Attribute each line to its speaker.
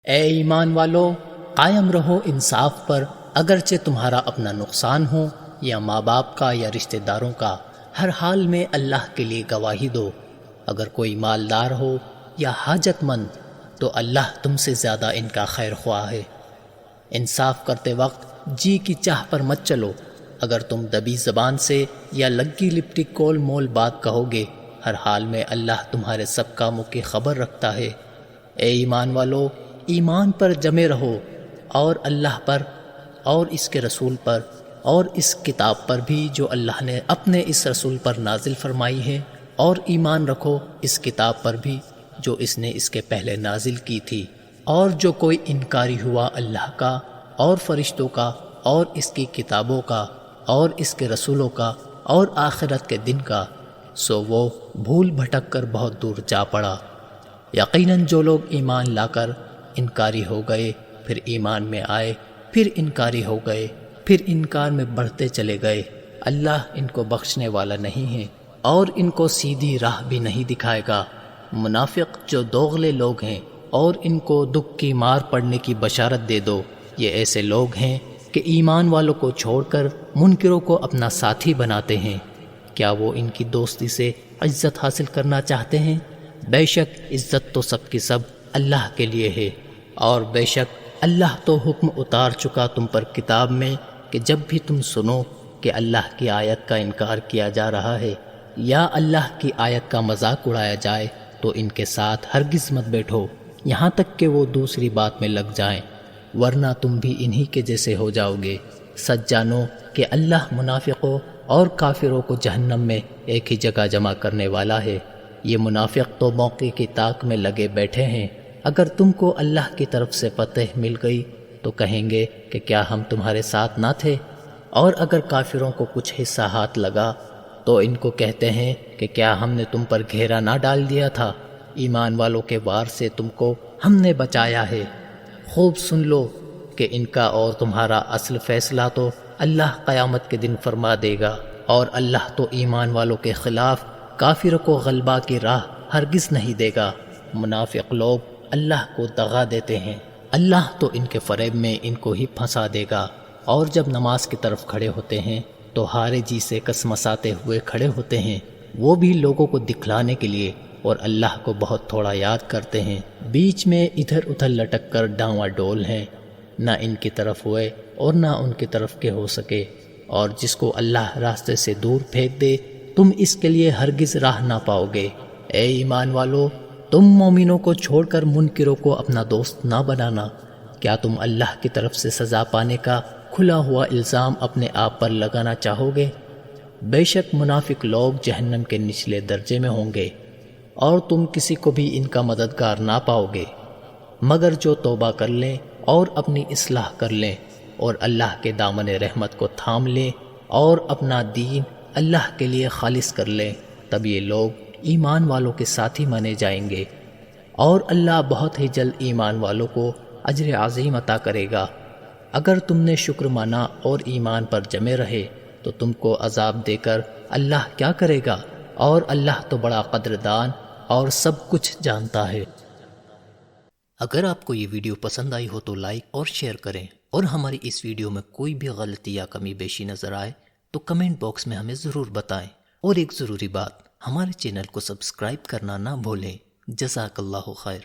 Speaker 1: اے ایمان والو، قائم رہو انصاف پر، اگرچہ تمہارا اپنا نقصان ہو یا ماں باپ کا یا رشتہ داروں کا، ہر حال میں اللہ کے لیے گواہی دو۔ اگر کوئی مالدار ہو یا حاجت مند تو اللہ تم سے زیادہ ان کا خیر خواہ ہے۔ انصاف کرتے وقت جی کی چاہ پر مت چلو۔ اگر تم دبی زبان سے یا لگی لپٹی کول مول بات کہو گے، ہر حال میں اللہ تمہارے سب کاموں کی خبر رکھتا ہے۔ اے ایمان والو، ایمان پر جمے رہو، اور اللہ پر اور اس کے رسول پر اور اس کتاب پر بھی جو اللہ نے اپنے اس رسول پر نازل فرمائی ہے، اور ایمان رکھو اس کتاب پر بھی جو اس نے اس کے پہلے نازل کی تھی۔ اور جو کوئی انکاری ہوا اللہ کا اور فرشتوں کا اور اس کی کتابوں کا اور اس کے رسولوں کا اور آخرت کے دن کا، سو وہ بھول بھٹک کر بہت دور جا پڑا۔ یقیناً جو لوگ ایمان لا کر انکاری ہو گئے، پھر ایمان میں آئے، پھر انکاری ہو گئے، پھر انکار میں بڑھتے چلے گئے، اللہ ان کو بخشنے والا نہیں ہے اور ان کو سیدھی راہ بھی نہیں دکھائے گا۔ منافق جو دوغلے لوگ ہیں، اور ان کو دکھ کی مار پڑنے کی بشارت دے دو، یہ ایسے لوگ ہیں کہ ایمان والوں کو چھوڑ کر منکروں کو اپنا ساتھی بناتے ہیں۔ کیا وہ ان کی دوستی سے عزت حاصل کرنا چاہتے ہیں؟ بے شک عزت تو سب کی سب اللہ کے لیے ہے، اور بے شک اللہ تو حکم اتار چکا تم پر کتاب میں کہ جب بھی تم سنو کہ اللہ کی آیت کا انکار کیا جا رہا ہے یا اللہ کی آیت کا مذاق اڑایا جائے تو ان کے ساتھ ہرگز مت بیٹھو یہاں تک کہ وہ دوسری بات میں لگ جائیں، ورنہ تم بھی انہی کے جیسے ہو جاؤ گے۔ سچ جانو کہ اللہ منافقوں اور کافروں کو جہنم میں ایک ہی جگہ جمع کرنے والا ہے۔ یہ منافق تو موقع کی طاق میں لگے بیٹھے ہیں، اگر تم کو اللہ کی طرف سے فتح مل گئی تو کہیں گے کہ کیا ہم تمہارے ساتھ نہ تھے، اور اگر کافروں کو کچھ حصہ ہاتھ لگا تو ان کو کہتے ہیں کہ کیا ہم نے تم پر گھیرا نہ ڈال دیا تھا، ایمان والوں کے وار سے تم کو ہم نے بچایا ہے۔ خوب سن لو کہ ان کا اور تمہارا اصل فیصلہ تو اللہ قیامت کے دن فرما دے گا، اور اللہ تو ایمان والوں کے خلاف کافروں کو غلبہ کی راہ ہرگز نہیں دے گا۔ منافق لوگ اللہ کو دغا دیتے ہیں، اللہ تو ان کے فریب میں ان کو ہی پھنسا دے گا، اور جب نماز کی طرف کھڑے ہوتے ہیں تو ہارے جی سے کسمساتے ہوئے کھڑے ہوتے ہیں، وہ بھی لوگوں کو دکھلانے کے لیے، اور اللہ کو بہت تھوڑا یاد کرتے ہیں۔ بیچ میں ادھر ادھر لٹک کر ڈاواں ڈول ہیں، نہ ان کی طرف ہوئے اور نہ ان کی طرف کے ہو سکے، اور جس کو اللہ راستے سے دور پھینک دے تم اس کے لیے ہرگز راہ نہ پاؤ گے۔ اے ایمان والو، تم مومنوں کو چھوڑ کر منکروں کو اپنا دوست نہ بنانا۔ کیا تم اللہ کی طرف سے سزا پانے کا کھلا ہوا الزام اپنے آپ پر لگانا چاہو گے؟ بے شک منافق لوگ جہنم کے نچلے درجے میں ہوں گے، اور تم کسی کو بھی ان کا مددگار نہ پاؤ گے مگر جو توبہ کر لیں اور اپنی اصلاح کر لیں اور اللہ کے دامن رحمت کو تھام لیں اور اپنا دین اللہ کے لیے خالص کر لیں، تب یہ لوگ ایمان والوں کے ساتھی مانے جائیں گے، اور اللہ بہت ہی جلد ایمان والوں کو اجر عظیم عطا کرے گا۔ اگر تم نے شکر مانا اور ایمان پر جمے رہے تو تم کو عذاب دے کر اللہ کیا کرے گا، اور اللہ تو بڑا قدردان اور سب کچھ جانتا ہے۔ اگر آپ کو یہ ویڈیو پسند آئی ہو تو لائک اور شیئر کریں، اور ہماری اس ویڈیو میں کوئی بھی غلطی یا کمی بیشی نظر آئے تو کمنٹ باکس میں ہمیں ضرور بتائیں، اور ایک ضروری بات، ہمارے چینل کو سبسکرائب کرنا نہ بھولیں۔ جزاک اللہ خیر۔